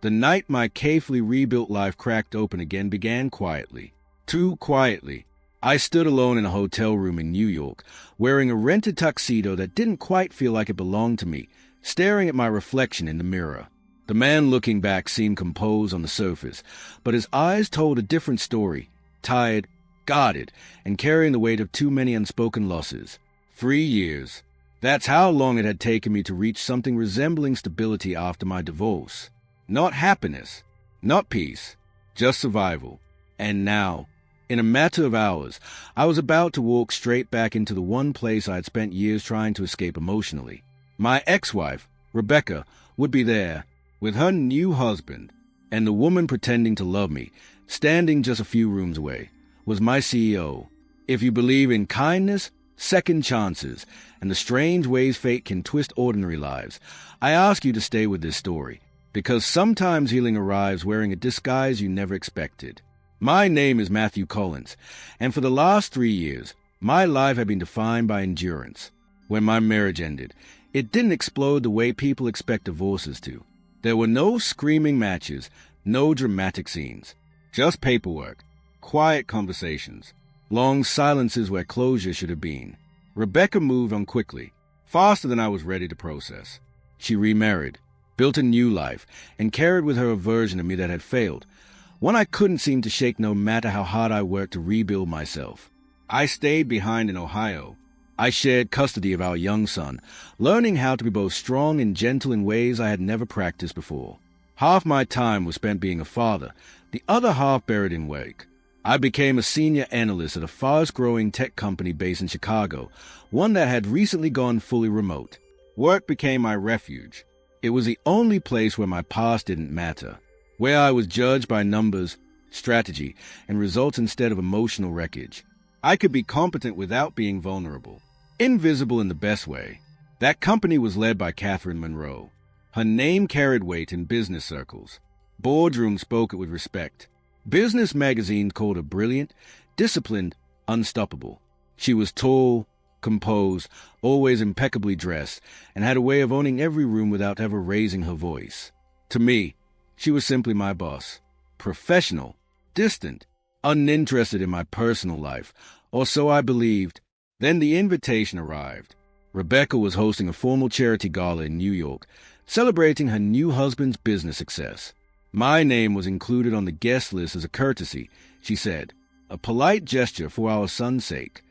The night my carefully rebuilt life cracked open again began quietly. Too quietly. I stood alone in a hotel room in New York, wearing a rented tuxedo that didn't quite feel like it belonged to me, staring at my reflection in the mirror. The man looking back seemed composed on the surface, but his eyes told a different story, tired, guarded, and carrying the weight of too many unspoken losses. 3 years. That's how long it had taken me to reach something resembling stability after my divorce. Not happiness, not peace, just survival. And now, in a matter of hours, I was about to walk straight back into the one place I had spent years trying to escape emotionally. My ex-wife, Rebecca, would be there, with her new husband, and the woman pretending to love me, standing just a few rooms away, was my CEO. If you believe in kindness, second chances, and the strange ways fate can twist ordinary lives, I ask you to stay with this story, because sometimes healing arrives wearing a disguise you never expected. My name is Matthew Collins, and for the last 3 years, my life had been defined by endurance. When my marriage ended, it didn't explode the way people expect divorces to. There were no screaming matches, no dramatic scenes, just paperwork, quiet conversations, long silences where closure should have been. Rebecca moved on quickly, faster than I was ready to process. She remarried, built a new life, and carried with her a version of me that had failed, one I couldn't seem to shake no matter how hard I worked to rebuild myself. I stayed behind in Ohio. I shared custody of our young son, learning how to be both strong and gentle in ways I had never practiced before. Half my time was spent being a father, the other half buried in work. I became a senior analyst at a fast-growing tech company based in Chicago, one that had recently gone fully remote. Work became my refuge. It was the only place where my past didn't matter, where I was judged by numbers, strategy, and results instead of emotional wreckage. I could be competent without being vulnerable. Invisible in the best way. That company was led by Katherine Monroe. Her name carried weight in business circles. Boardrooms spoke it with respect. Business magazines called her brilliant, disciplined, unstoppable. She was tall, composed, always impeccably dressed, and had a way of owning every room without ever raising her voice. To me, she was simply my boss. Professional, distant, uninterested in my personal life, or so I believed. Then the invitation arrived. Rebecca was hosting a formal charity gala in New York, celebrating her new husband's business success. My name was included on the guest list as a courtesy, she said, a polite gesture for our son's sake.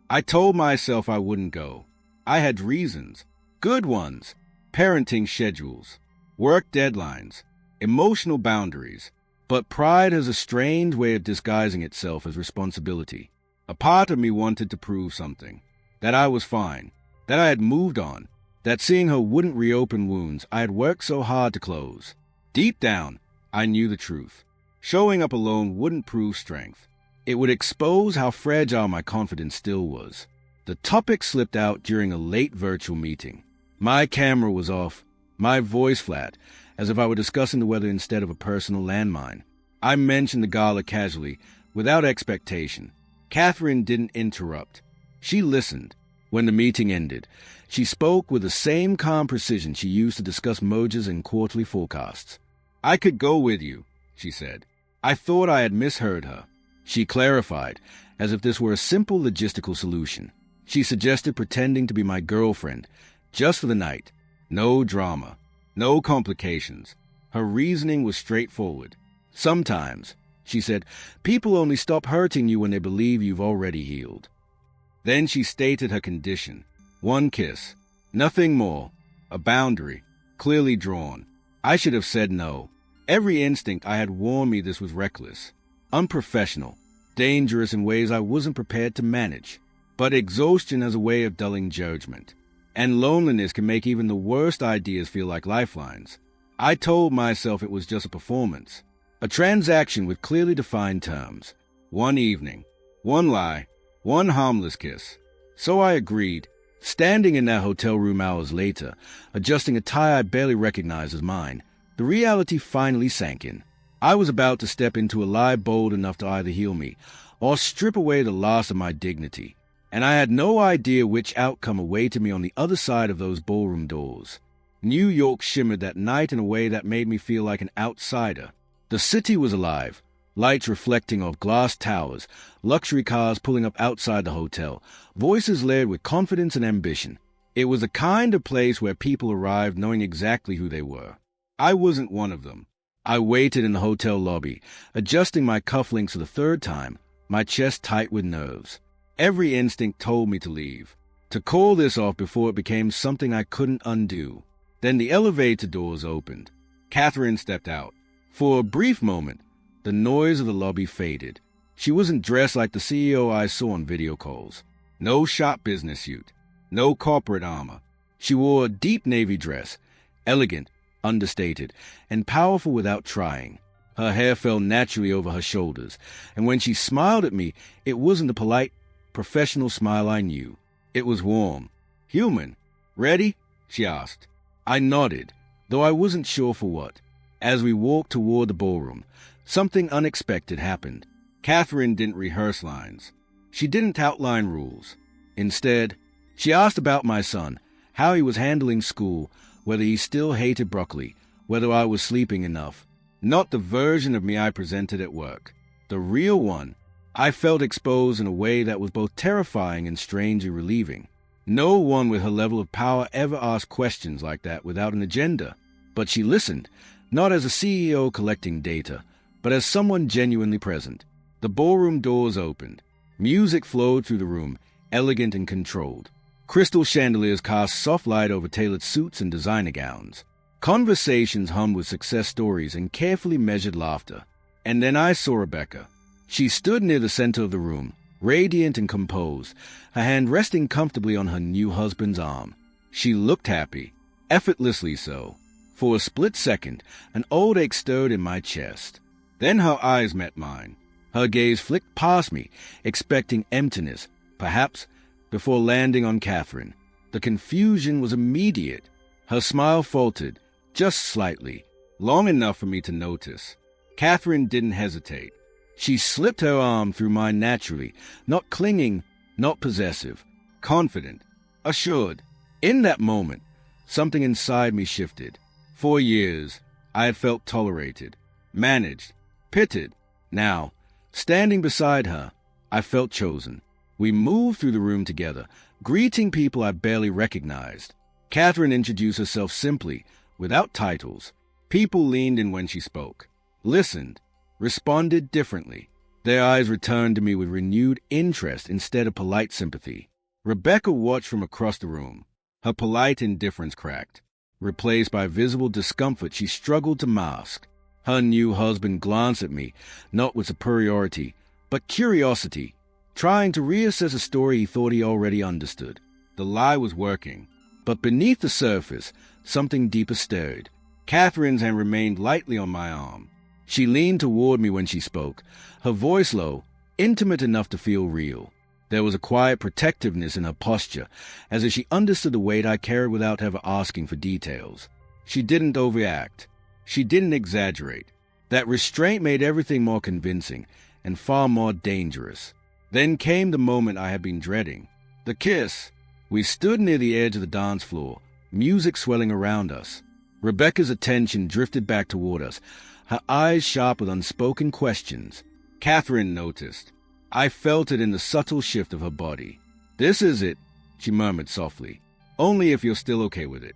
I told myself I wouldn't go. I had reasons, good ones, parenting schedules, work deadlines, emotional boundaries, but pride has a strange way of disguising itself as responsibility. A part of me wanted to prove something, that I was fine, that I had moved on, that seeing her wouldn't reopen wounds I had worked so hard to close. Deep down, I knew the truth. Showing up alone wouldn't prove strength. It would expose how fragile my confidence still was. The topic slipped out during a late virtual meeting. My camera was off, my voice flat, as if I were discussing the weather instead of a personal landmine. I mentioned the gala casually, without expectation. Katherine didn't interrupt. She listened. When the meeting ended, she spoke with the same calm precision she used to discuss mergers and quarterly forecasts. I could go with you, she said. I thought I had misheard her. She clarified, as if this were a simple logistical solution. She suggested pretending to be my girlfriend, just for the night. No drama, no complications. Her reasoning was straightforward. Sometimes, she said, people only stop hurting you when they believe you've already healed. Then she stated her condition. 1 kiss. Nothing more. A boundary, clearly drawn. I should have said no. Every instinct I had warned me this was reckless, unprofessional, dangerous in ways I wasn't prepared to manage. But exhaustion has a way of dulling judgment, and loneliness can make even the worst ideas feel like lifelines. I told myself it was just a performance, a transaction with clearly defined terms. 1 evening, 1 lie, 1 harmless kiss. So I agreed, standing in that hotel room hours later, adjusting a tie I barely recognized as mine. The reality finally sank in. I was about to step into a lie bold enough to either heal me or strip away the loss of my dignity, and I had no idea which outcome awaited me on the other side of those ballroom doors. New York shimmered that night in a way that made me feel like an outsider. The city was alive, lights reflecting off glass towers, luxury cars pulling up outside the hotel, voices layered with confidence and ambition. It was the kind of place where people arrived knowing exactly who they were. I wasn't one of them. I waited in the hotel lobby, adjusting my cufflinks for the third time, my chest tight with nerves. Every instinct told me to leave, to call this off before it became something I couldn't undo. Then the elevator doors opened. Katherine stepped out. For a brief moment, the noise of the lobby faded. She wasn't dressed like the CEO I saw on video calls. No shop business suit. No corporate armor. She wore a deep navy dress, elegant, understated, and powerful without trying. Her hair fell naturally over her shoulders, and when she smiled at me, it wasn't the polite, professional smile I knew. It was warm. Human. "Ready?" she asked. I nodded, though I wasn't sure for what. As we walked toward the ballroom, something unexpected happened. Katherine didn't rehearse lines. She didn't outline rules. Instead, she asked about my son, how he was handling school, whether he still hated broccoli, whether I was sleeping enough. Not the version of me I presented at work. The real one. I felt exposed in a way that was both terrifying and strangely relieving. No one with her level of power ever asked questions like that without an agenda. But she listened, not as a CEO collecting data, but as someone genuinely present. The ballroom doors opened. Music flowed through the room, elegant and controlled. Crystal chandeliers cast soft light over tailored suits and designer gowns. Conversations hummed with success stories and carefully measured laughter. And then I saw Rebecca. She stood near the center of the room, radiant and composed, her hand resting comfortably on her new husband's arm. She looked happy, effortlessly so. For a split second, an old ache stirred in my chest. Then her eyes met mine. Her gaze flicked past me, expecting emptiness, perhaps, before landing on Katherine. The confusion was immediate. Her smile faltered, just slightly, long enough for me to notice. Katherine didn't hesitate. She slipped her arm through mine naturally, not clinging, not possessive, confident, assured. In that moment, something inside me shifted. For years, I had felt tolerated, managed, pitied. Now, standing beside her, I felt chosen. We moved through the room together, greeting people I barely recognized. Katherine introduced herself simply, without titles. People leaned in when she spoke, listened, responded differently. Their eyes returned to me with renewed interest instead of polite sympathy. Rebecca watched from across the room. Her polite indifference cracked, replaced by visible discomfort she struggled to mask. Her new husband glanced at me, not with superiority, but curiosity, trying to reassess a story he thought he already understood. The lie was working. But beneath the surface, something deeper stirred. Katherine's hand remained lightly on my arm. She leaned toward me when she spoke, her voice low, intimate enough to feel real. There was a quiet protectiveness in her posture, as if she understood the weight I carried without ever asking for details. She didn't overreact. She didn't exaggerate. That restraint made everything more convincing and far more dangerous. Then came the moment I had been dreading. The kiss. We stood near the edge of the dance floor, music swelling around us. Rebecca's attention drifted back toward us, her eyes sharp with unspoken questions. Katherine noticed. I felt it in the subtle shift of her body. "This is it," she murmured softly. "Only if you're still okay with it."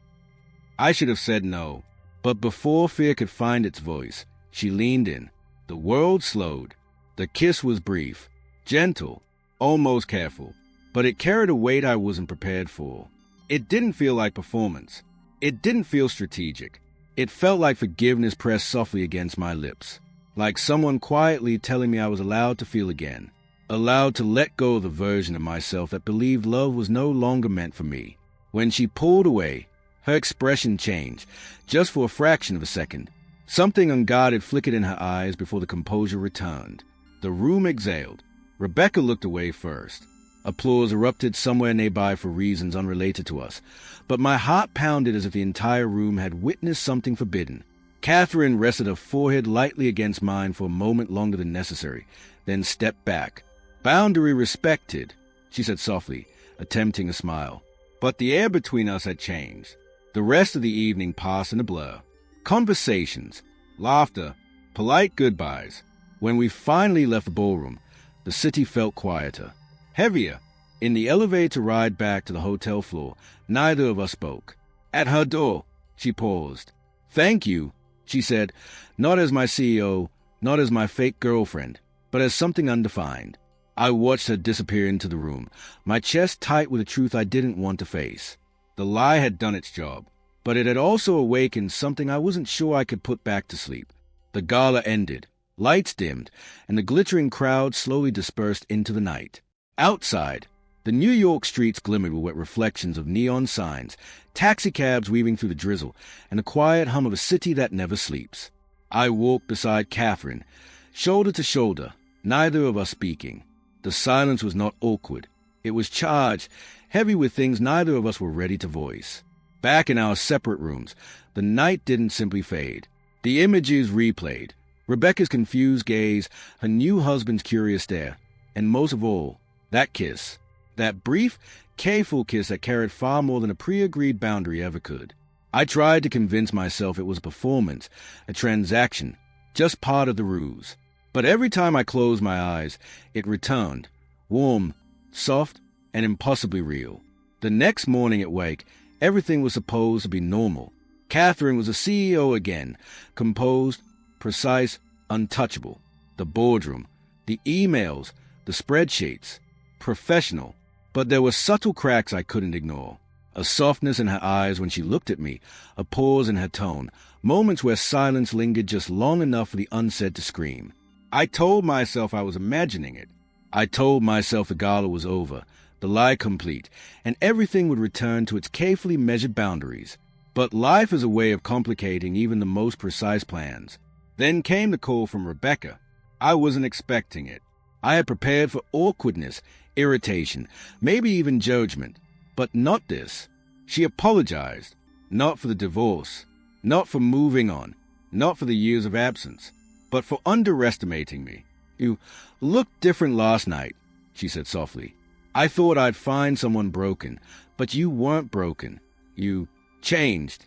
I should have said no, but before fear could find its voice, she leaned in. The world slowed. The kiss was brief, gentle, almost careful, but it carried a weight I wasn't prepared for. It didn't feel like performance. It didn't feel strategic. It felt like forgiveness pressed softly against my lips, like someone quietly telling me I was allowed to feel again, allowed to let go of the version of myself that believed love was no longer meant for me. When she pulled away, her expression changed, just for a fraction of a second. Something unguarded flickered in her eyes before the composure returned. The room exhaled. Rebecca looked away first. Applause erupted somewhere nearby for reasons unrelated to us, but my heart pounded as if the entire room had witnessed something forbidden. Katherine rested her forehead lightly against mine for a moment longer than necessary, then stepped back. "Boundary respected," she said softly, attempting a smile. But the air between us had changed. The rest of the evening passed in a blur. Conversations, laughter, polite goodbyes. When we finally left the ballroom, the city felt quieter, heavier. In the elevator ride back to the hotel floor, neither of us spoke. At her door, she paused. "Thank you," she said, not as my CEO, not as my fake girlfriend, but as something undefined. I watched her disappear into the room, my chest tight with a truth I didn't want to face. The lie had done its job, but it had also awakened something I wasn't sure I could put back to sleep. The gala ended, lights dimmed, and the glittering crowd slowly dispersed into the night. Outside, the New York streets glimmered with wet reflections of neon signs, taxicabs weaving through the drizzle, and the quiet hum of a city that never sleeps. I walked beside Katherine, shoulder to shoulder, neither of us speaking. The silence was not awkward. It was charged, heavy with things neither of us were ready to voice. Back in our separate rooms, the night didn't simply fade. The images replayed. Rebecca's confused gaze, her new husband's curious stare, and most of all, that kiss. That brief, careful kiss that carried far more than a pre-agreed boundary ever could. I tried to convince myself it was a performance, a transaction, just part of the ruse. But every time I closed my eyes, it returned, warm, soft, and impossibly real. The next morning at wake, everything was supposed to be normal. Katherine was a CEO again, composed, precise, untouchable. The boardroom, the emails, the spreadsheets, professional. But there were subtle cracks I couldn't ignore. A softness in her eyes when she looked at me, a pause in her tone, moments where silence lingered just long enough for the unsaid to scream. I told myself I was imagining it. I told myself the gala was over, the lie complete, and everything would return to its carefully measured boundaries. But life is a way of complicating even the most precise plans. Then came the call from Rebecca. I wasn't expecting it. I had prepared for awkwardness, irritation, maybe even judgment, but not this. She apologized, not for the divorce, not for moving on, not for the years of absence, but for underestimating me. "You looked different last night," she said softly. "I thought I'd find someone broken, but you weren't broken. You changed."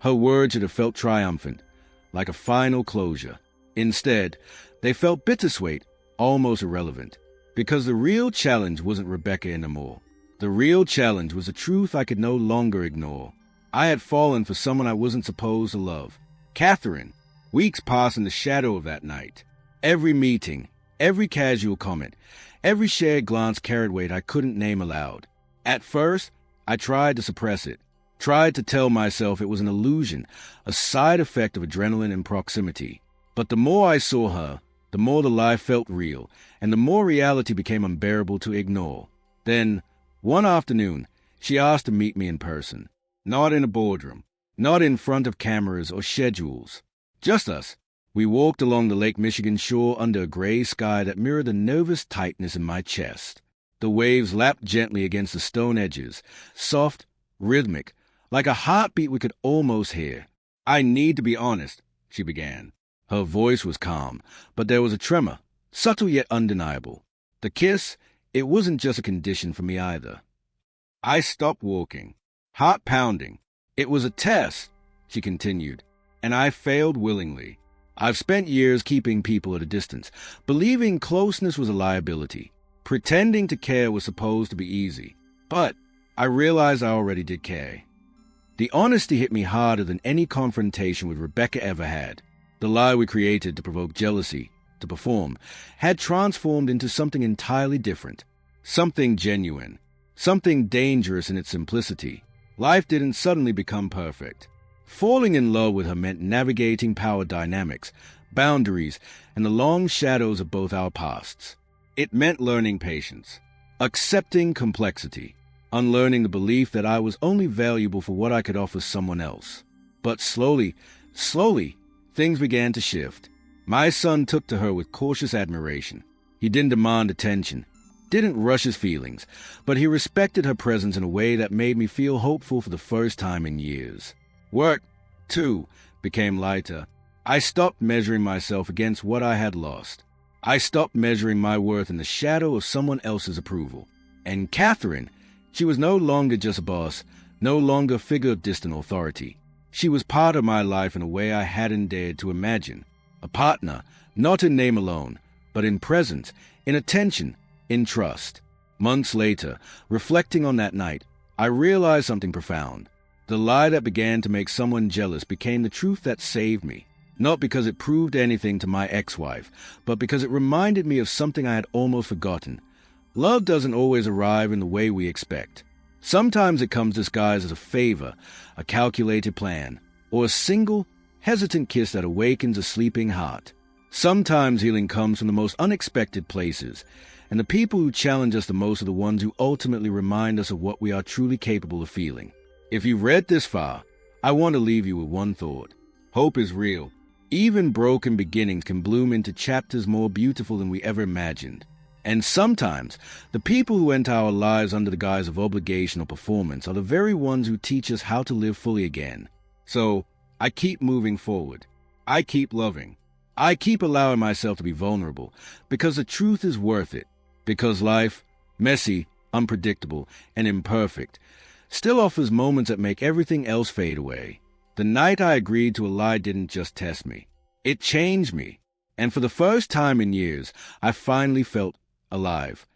Her words should have felt triumphant, like a final closure. Instead, they felt bittersweet, almost irrelevant. Because the real challenge wasn't Rebecca anymore. The real challenge was a truth I could no longer ignore. I had fallen for someone I wasn't supposed to love. Katherine. Weeks passed in the shadow of that night. Every meeting, every casual comment, every shared glance carried weight I couldn't name aloud. At first, I tried to suppress it, tried to tell myself it was an illusion, a side effect of adrenaline and proximity. But the more I saw her, the more the lie felt real, and the more reality became unbearable to ignore. Then, one afternoon, she asked to meet me in person. Not in a boardroom, not in front of cameras or schedules. Just us. We walked along the Lake Michigan shore under a gray sky that mirrored the nervous tightness in my chest. The waves lapped gently against the stone edges, soft, rhythmic, like a heartbeat we could almost hear. "I need to be honest," she began. Her voice was calm, but there was a tremor, subtle yet undeniable. The kiss, it wasn't just a condition for me either. I stopped walking, heart pounding. "It was a test," she continued, "and I failed willingly. I've spent years keeping people at a distance, believing closeness was a liability. Pretending to care was supposed to be easy. But I realized I already did care. The honesty hit me harder than any confrontation with Rebecca ever had. The lie we created to provoke jealousy, to perform, had transformed into something entirely different. Something genuine. Something dangerous in its simplicity. Life didn't suddenly become perfect. Falling in love with her meant navigating power dynamics, boundaries, and the long shadows of both our pasts. It meant learning patience, accepting complexity, unlearning the belief that I was only valuable for what I could offer someone else. But slowly, things began to shift. My son took to her with cautious admiration. He didn't demand attention, didn't rush his feelings, but he respected her presence in a way that made me feel hopeful for the first time in years. Work, too, became lighter. I stopped measuring myself against what I had lost. I stopped measuring my worth in the shadow of someone else's approval. And Katherine, she was no longer just a boss, no longer a figure of distant authority. She was part of my life in a way I hadn't dared to imagine. A partner, not in name alone, but in presence, in attention, in trust. Months later, reflecting on that night, I realized something profound. The lie that began to make someone jealous became the truth that saved me. Not because it proved anything to my ex-wife, but because it reminded me of something I had almost forgotten. Love doesn't always arrive in the way we expect. Sometimes it comes disguised as a favor, a calculated plan, or a single, hesitant kiss that awakens a sleeping heart. Sometimes healing comes from the most unexpected places, and the people who challenge us the most are the ones who ultimately remind us of what we are truly capable of feeling. If you've read this far, I want to leave you with one thought. Hope is real. Even broken beginnings can bloom into chapters more beautiful than we ever imagined. And sometimes, the people who enter our lives under the guise of obligation or performance are the very ones who teach us how to live fully again. So, I keep moving forward. I keep loving. I keep allowing myself to be vulnerable, because the truth is worth it. Because life, messy, unpredictable, and imperfect, still offers moments that make everything else fade away. The night I agreed to a lie didn't just test me. It changed me. And for the first time in years, I finally felt alive.